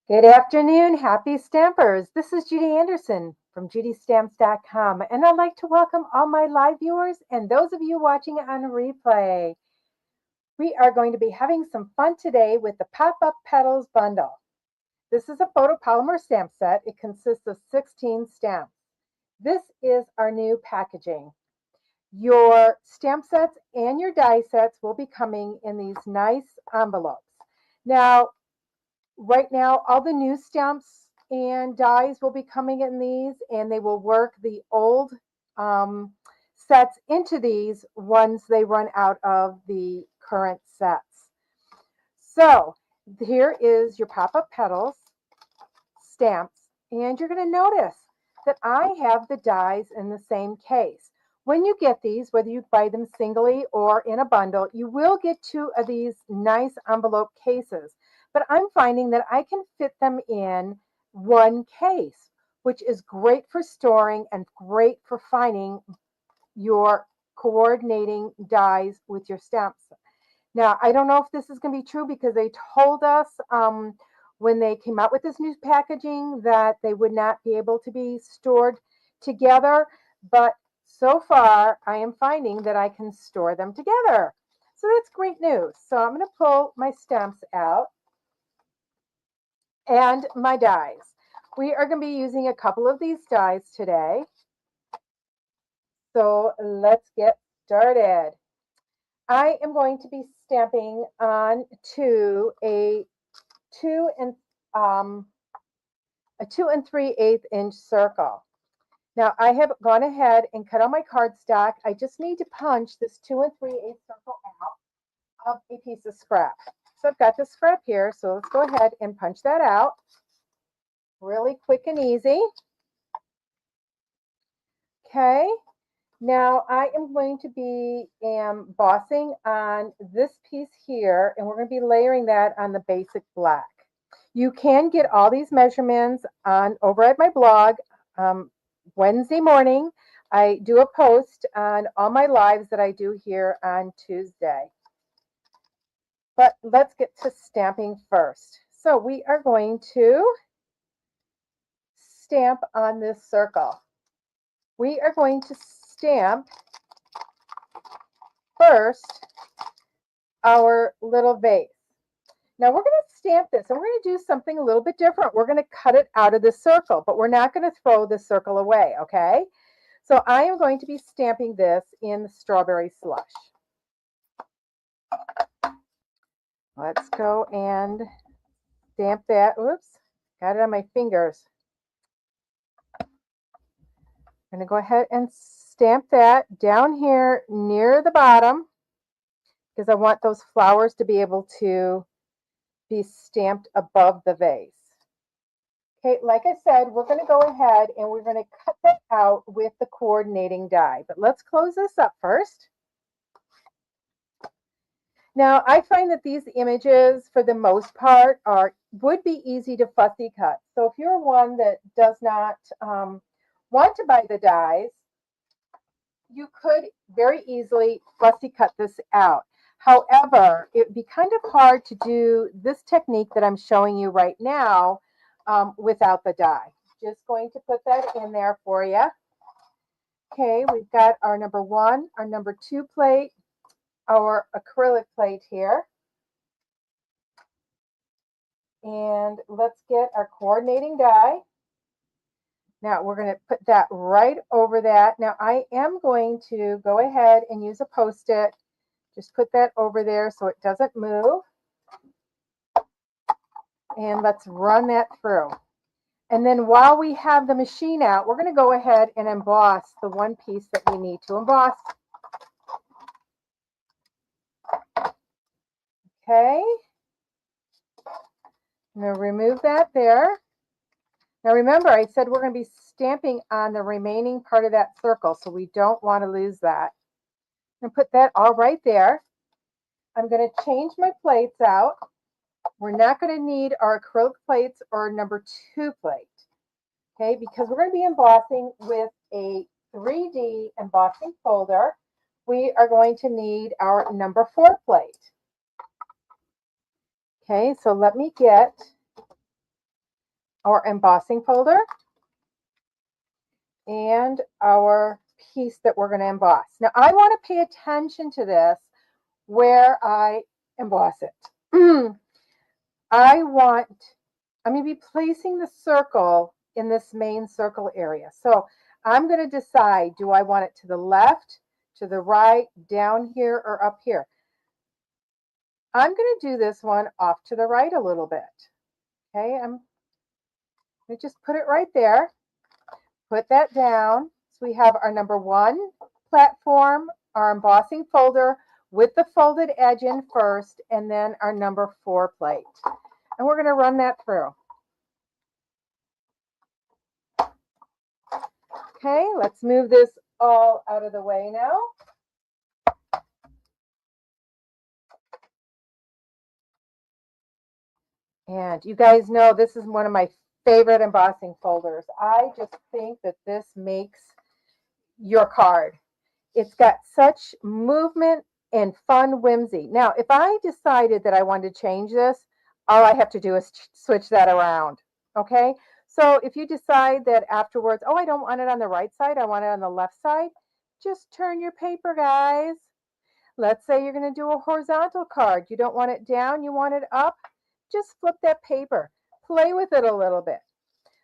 Good afternoon, happy stampers. This is Judy Anderson from judystamps.com, and I'd like to welcome all my live viewers and those of you watching on replay. We are going to be having some fun today with the Pop-Up Petals bundle. This is a photopolymer stamp set. It consists of 16 stamps. This is our new packaging. Your stamp sets and your die sets will be coming in these nice envelopes. Now, right now, all the new stamps and dies will be coming in these, and they will work the old sets into these once they run out of the current sets. So here is your pop-up petals stamps, and you're going to notice that I have the dies in the same case. When you get these, whether you buy them singly or in a bundle, you will get two of these nice envelope cases. But I'm finding that I can fit them in one case, which is great for storing and great for finding your coordinating dies with your stamps. Now, I don't know if this is going to be true because they told us when they came out with this new packaging that they would not be able to be stored together, but so far I am finding that I can store them together. So that's great news. So I'm going to pull my stamps out and my dies. We are going to be using a couple of these dies today. So let's get started. I am going to be stamping on to a 2 3/8 inch circle. Now I have gone ahead and cut on my cardstock. I just need to punch this 2 3/8 circle out of a piece of scrap. So I've got the scrap here, so let's go ahead and punch that out. Really quick and easy. Okay, now I am going to be embossing on this piece here, and we're going to be layering that on the basic black. You can get all these measurements on over at my blog. Wednesday morning, I do a post on all my lives that I do here on Tuesday. But let's get to stamping first. So we are going to stamp on this circle. We are going to stamp first our little vase. Now we're going to stamp this, and we're going to do something a little bit different. We're going to cut it out of the circle, but we're not going to throw the circle away, okay? So I am going to be stamping this in the strawberry slush. Let's go and stamp that. Oops, got it on my fingers. I'm going to go ahead and stamp that down here near the bottom because I want those flowers to be able to be stamped above the vase. Okay, like I said, we're going to go ahead and we're going to cut that out with the coordinating die. But let's close this up first. Now, I find that these images, for the most part, would be easy to fussy cut. So if you're one that does not want to buy the dies, you could very easily fussy cut this out. However, it would be kind of hard to do this technique that I'm showing you right now without the die. Just going to put that in there for you. Okay, we've got our number 1, our number 2 plate, our acrylic plate here. And let's get our coordinating die. Now we're going to put that right over that. Now I am going to go ahead and use a Post-it. Just put that over there so it doesn't move. And let's run that through. And then while we have the machine out, we're going to go ahead and emboss the one piece that we need to emboss. Okay. I'm going to remove that there. Now remember, I said we're going to be stamping on the remaining part of that circle, so we don't want to lose that. I'm going to put that all right there. I'm going to change my plates out. We're not going to need our acrylic plates or number 2 plate, okay, because we're going to be embossing with a 3D embossing folder. We are going to need our number 4 plate. Okay, so let me get our embossing folder and our piece that we're going to emboss. Now I want to pay attention to this where I emboss it. I'm going to be placing the circle in this main circle area. So I'm going to decide, do I want it to the left, to the right, down here, or up here? I'm going to do this one off to the right a little bit. Okay, I'm going to just put it right there. Put that down. So we have our number 1 platform, our embossing folder with the folded edge in first, and then our number 4 plate. And we're going to run that through. Okay, let's move this all out of the way now. And you guys know this is one of my favorite embossing folders. I just think that this makes your card. It's got such movement and fun whimsy. Now, if I decided that I wanted to change this, all I have to do is switch that around. Okay, so if you decide that afterwards, oh, I don't want it on the right side, I want it on the left side, just turn your paper, guys. Let's say you're going to do a horizontal card. You don't want it down, you want it up. Just flip that paper. Play with it a little bit.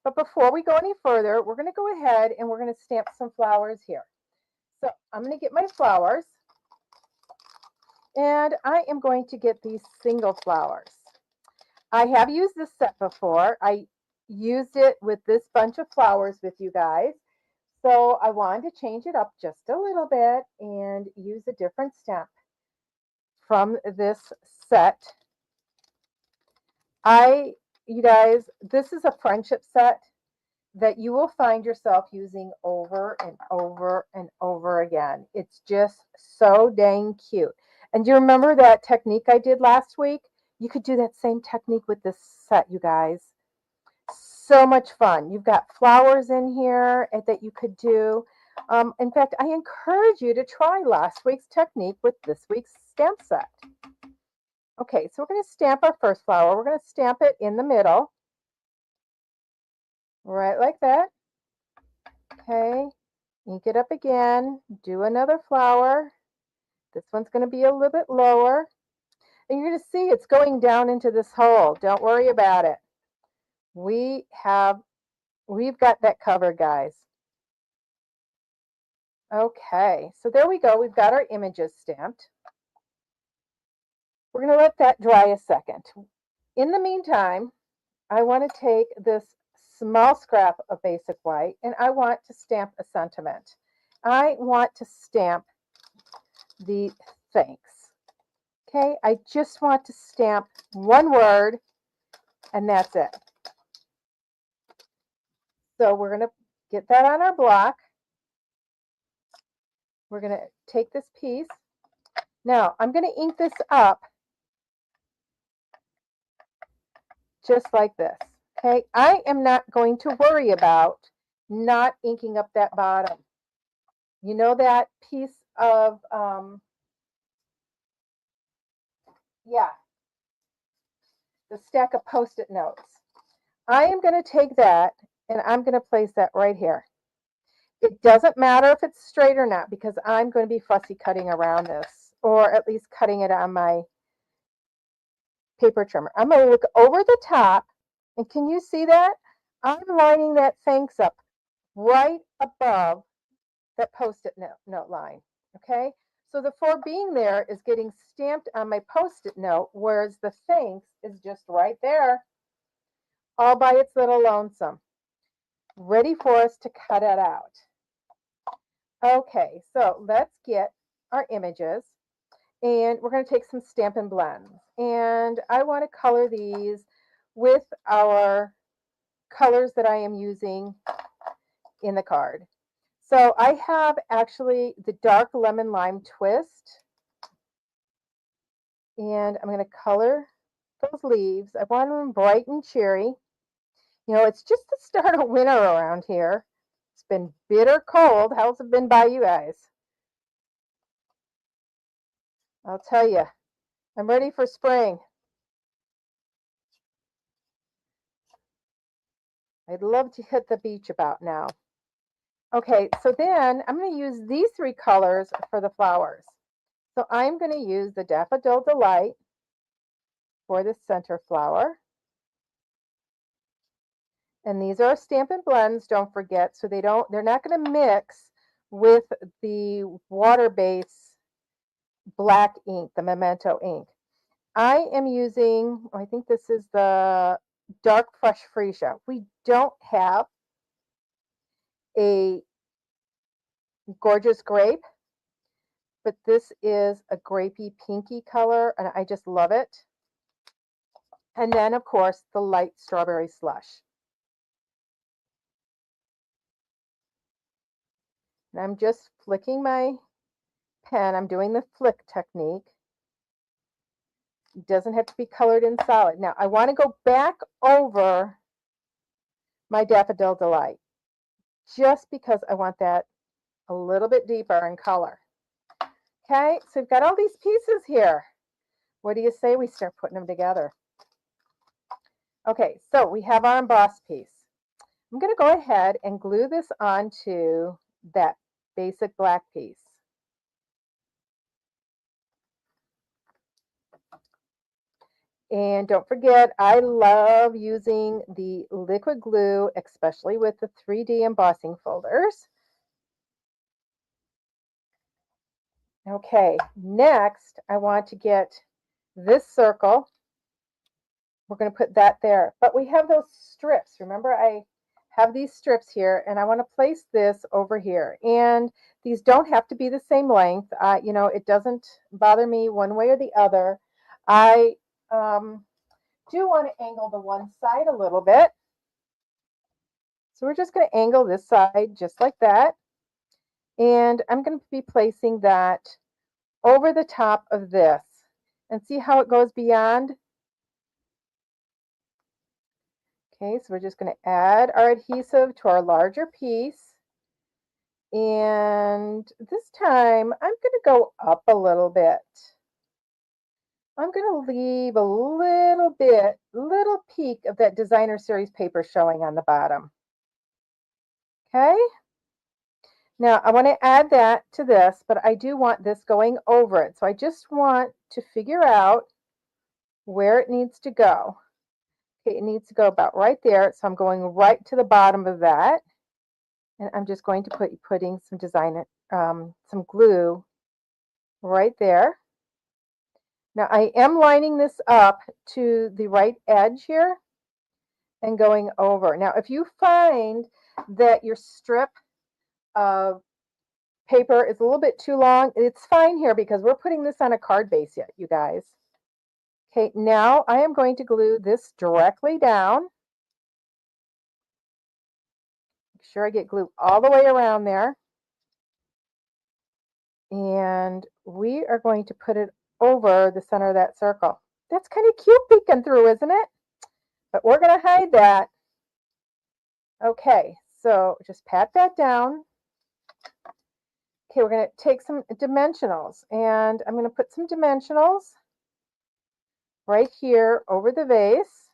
But before we go any further, we're going to go ahead and we're going to stamp some flowers here. So I'm going to get my flowers. And I am going to get these single flowers. I have used this set before. I used it with this bunch of flowers with you guys. So I wanted to change it up just a little bit and use a different stamp from this set. You guys, this is a friendship set that you will find yourself using over and over and over again. It's just so dang cute. And do you remember that technique I did last week? You could do that same technique with this set, you guys. So much fun. You've got flowers in here that you could do. In fact, I encourage you to try last week's technique with this week's stamp set. Okay, so we're going to stamp our first flower. We're going to stamp it in the middle. Right like that. Okay, ink it up again. Do another flower. This one's going to be a little bit lower. And you're going to see it's going down into this hole. Don't worry about it. We've got that covered, guys. Okay, so there we go. We've got our images stamped. We're going to let that dry a second. In the meantime, I want to take this small scrap of basic white and I want to stamp a sentiment. I want to stamp the thanks. Okay, I just want to stamp one word and that's it. So we're going to get that on our block. We're going to take this piece. Now I'm going to ink this up just like this. Okay, I am not going to worry about not inking up that bottom. You know that piece of, the stack of Post-it notes. I am going to take that and I'm going to place that right here. It doesn't matter if it's straight or not because I'm going to be fussy cutting around this, or at least cutting it on my paper trimmer. I'm going to look over the top, and can you see that? I'm lining that thanks up right above that Post-it note line, okay? So the for being there is getting stamped on my Post-it note, whereas the thanks is just right there, all by its little lonesome, ready for us to cut it out. Okay, so let's get our images, and we're going to take some Stampin' Blends, and I want to color these with our colors that I am using in the card. So I have actually the dark lemon lime twist, and I'm going to color those leaves. I want them bright and cheery. You know, it's just the start of winter around here. It's been bitter cold. How's it been by you guys? I'll tell you, I'm ready for spring. I'd love to hit the beach about now. Okay, so then I'm going to use these three colors for the flowers. So I'm going to use the Daffodil Delight for the center flower. And these are Stampin' Blends, don't forget, so they're not going to mix with the water base black ink, the Memento ink. I am using, I think this is the Dark Fresh Freesia. We don't have a gorgeous grape, but this is a grapey pinky color, and I just love it. And then, of course, the light strawberry slush. And I'm just flicking my pen. I'm doing the flick technique. It doesn't have to be colored in solid. Now, I want to go back over my Daffodil Delight just because I want that a little bit deeper in color. Okay, so we've got all these pieces here. What do you say we start putting them together? Okay, so we have our embossed piece. I'm going to go ahead and glue this onto that basic black piece. And don't forget, I love using the liquid glue, especially with the 3D embossing folders. Okay, next I want to get this circle. We're going to put that there. But we have those strips. Remember, I have these strips here, and I want to place this over here. And these don't have to be the same length. You know, it doesn't bother me one way or the other. I do want to angle the one side a little bit. So we're just going to angle this side just like that. And I'm going to be placing that over the top of this. And see how it goes beyond? Okay, so we're just going to add our adhesive to our larger piece. And this time I'm going to go up a little bit. I'm going to leave a little peek of that designer series paper showing on the bottom. Okay. Now I want to add that to this, but I do want this going over it. So I just want to figure out where it needs to go. Okay, it needs to go about right there. So I'm going right to the bottom of that. And I'm just going to putting some some glue right there. Now I am lining this up to the right edge here and going over. Now if you find that your strip of paper is a little bit too long, it's fine here because we're putting this on a card base yet, you guys. Okay, now I am going to glue this directly down. Make sure I get glue all the way around there. And we are going to put it over the center of that circle. That's kind of cute peeking through, isn't it? But we're going to hide that. Okay, so just pat that down. Okay, we're going to take some dimensionals, and I'm going to put some dimensionals right here over the vase.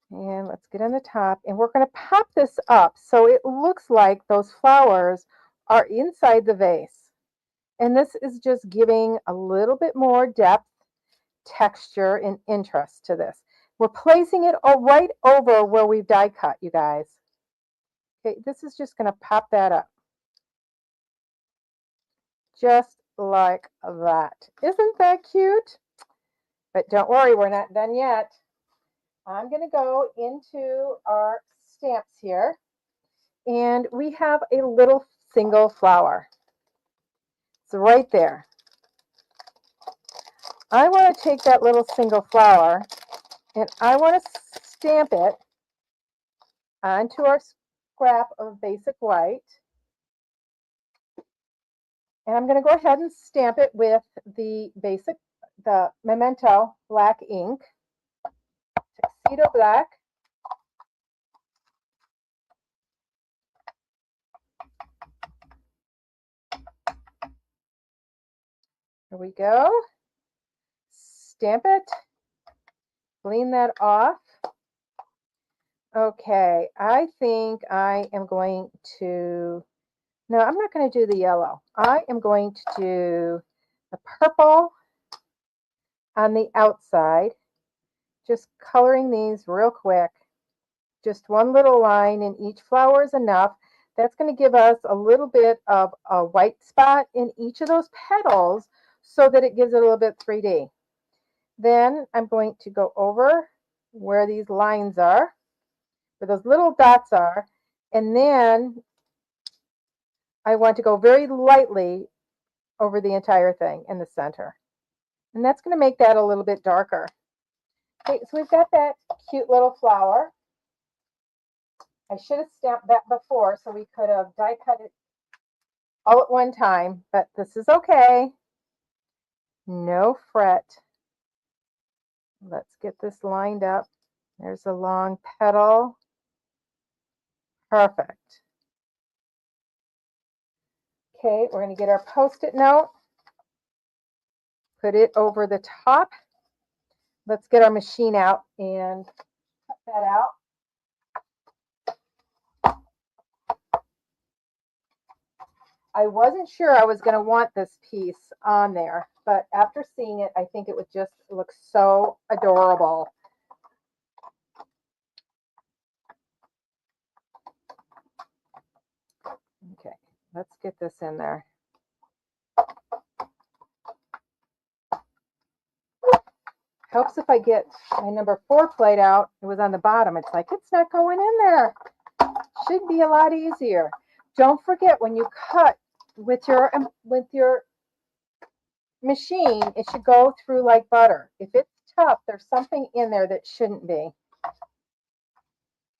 And let's get on the top, and we're going to pop this up so it looks like those flowers are inside the vase. And this is just giving a little bit more depth, texture, and interest to this. We're placing it right over where we've die cut, you guys. Okay, this is just going to pop that up. Just like that. Isn't that cute? But don't worry, we're not done yet. I'm going to go into our stamps here. And we have a little single flower. It's right there. I want to take that little single flower and I want to stamp it onto our scrap of basic white. And I'm going to go ahead and stamp it with the Memento black ink, Tuxedo Black. Here we go. Stamp it clean that off. Okay, I think I am going to, no, I'm not going to do the yellow. I am going to do the purple on the outside, just coloring these real quick. Just one little line in each flower is enough. That's going to give us a little bit of a white spot in each of those petals so that it gives it a little bit 3D. Then I'm going to go over where these lines are, where those little dots are, and then I want to go very lightly over the entire thing in the center. And that's going to make that a little bit darker. Okay, so we've got that cute little flower. I should have stamped that before so we could have die cut it all at one time, but this is okay. No fret. Let's get this lined up. There's a long petal. Perfect. Okay, we're going to get our Post-it note. Put it over the top. Let's get our machine out and cut that out. I wasn't sure I was going to want this piece on there, but after seeing it, I think it would just look so adorable. Okay, let's get this in there. Helps if I get my number 4 plate out. It was on the bottom. It's like, it's not going in there. Should be a lot easier. Don't forget, when you cut with your machine, it should go through like butter. If it's tough, there's something in there that shouldn't be.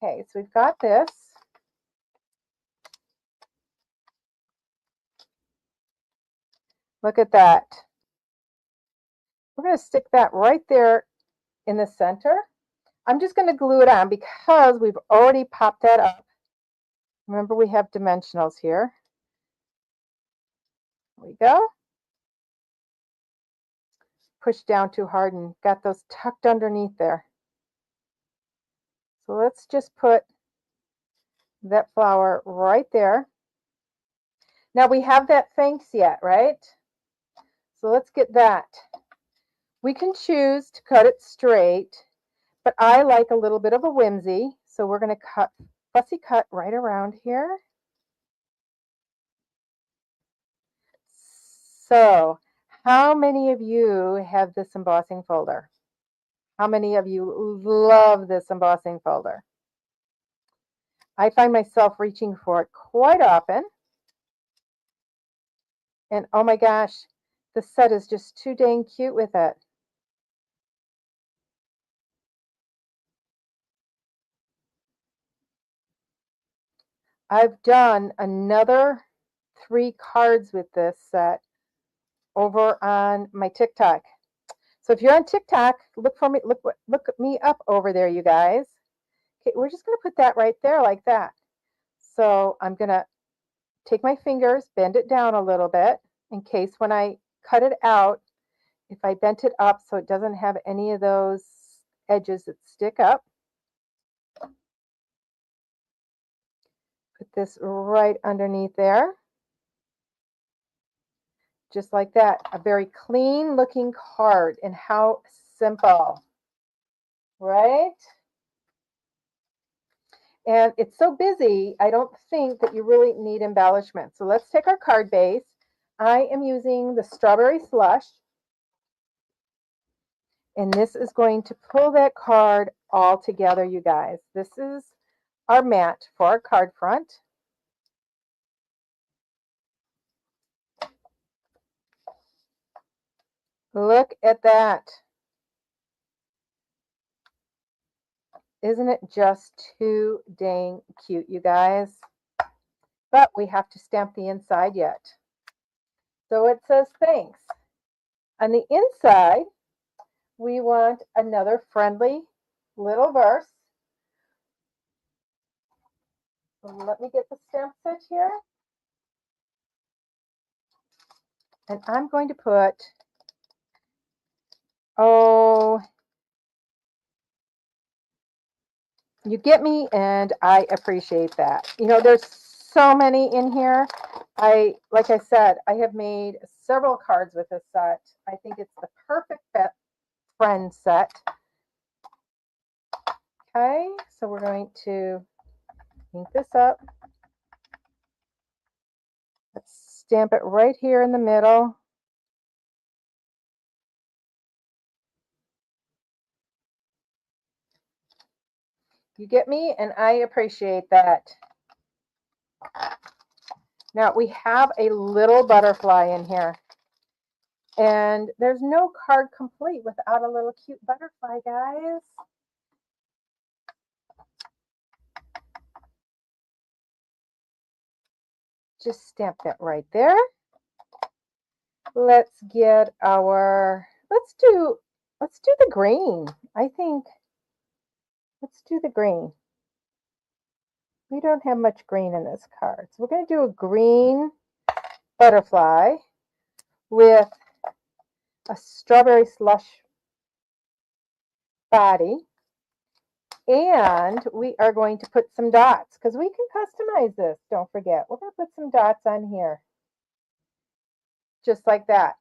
Okay, so we've got this. Look at that. We're going to stick that right there in the center. I'm just going to glue it on because we've already popped that up. Remember, we have dimensionals here. There we go. Push down too hard and got those tucked underneath there. So let's just put that flower right there. Now we have that thanks yet, right? So let's get that. We can choose to cut it straight, but I like a little bit of a whimsy. So we're going to fussy cut right around here. So how many of you have this embossing folder? How many of you love this embossing folder? I find myself reaching for it quite often. And oh my gosh, the set is just too dang cute with it. I've done another 3 cards with this set over on my TikTok. So if you're on TikTok, look for me, look me up over there, you guys. Okay, we're just going to put that right there like that. So I'm going to take my fingers, bend it down a little bit in case when I cut it out, if I bent it up so it doesn't have any of those edges that stick up. Put this right underneath there. Just like that. A very clean looking card, and how simple, right? And it's so busy, I don't think that you really need embellishment. So let's take our card base. I am using the strawberry slush. And this is going to pull that card all together, you guys. This is our mat for our card front. Look at that. Isn't it just too dang cute, you guys? But we have to stamp the inside yet. So it says thanks. On the inside, we want another friendly little verse. Let me get the stamp set here. And I'm going to put, oh, You get me, and I appreciate that. You know, there's so many in here. Like I said, I have made several cards with this set. I think it's the perfect friend set. Okay, so we're going to ink this up. Let's stamp it right here in the middle. You get me? And I appreciate that. Now we have a little butterfly in here. And there's no card complete without a little cute butterfly, guys. Just stamp that right there. Let's get our, let's do the green. I think, let's do the green. We don't have much green in this card. So we're going to do a green butterfly with a strawberry slush body. And we are going to put some dots because we can customize this. Don't forget, we're going to put some dots on here. Just like that.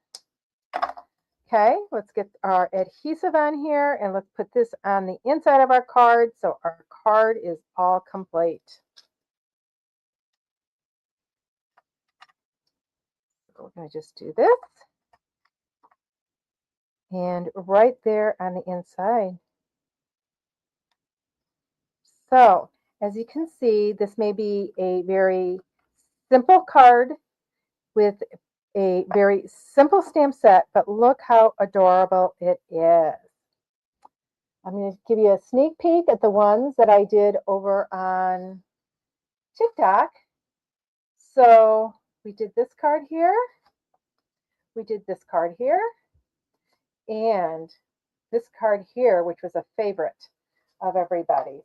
Okay, let's get our adhesive on here and let's put this on the inside of our card so our card is all complete. So we're going to just do this. And right there on the inside. So, as you can see, this may be a very simple card with a very simple stamp set, but look how adorable it is. I'm going to give you a sneak peek at the ones that I did over on TikTok. So we did this card here, we did this card here, and this card here, which was a favorite of everybody.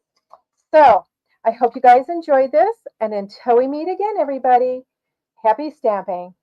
So I hope you guys enjoyed this, and until we meet again, everybody, happy stamping.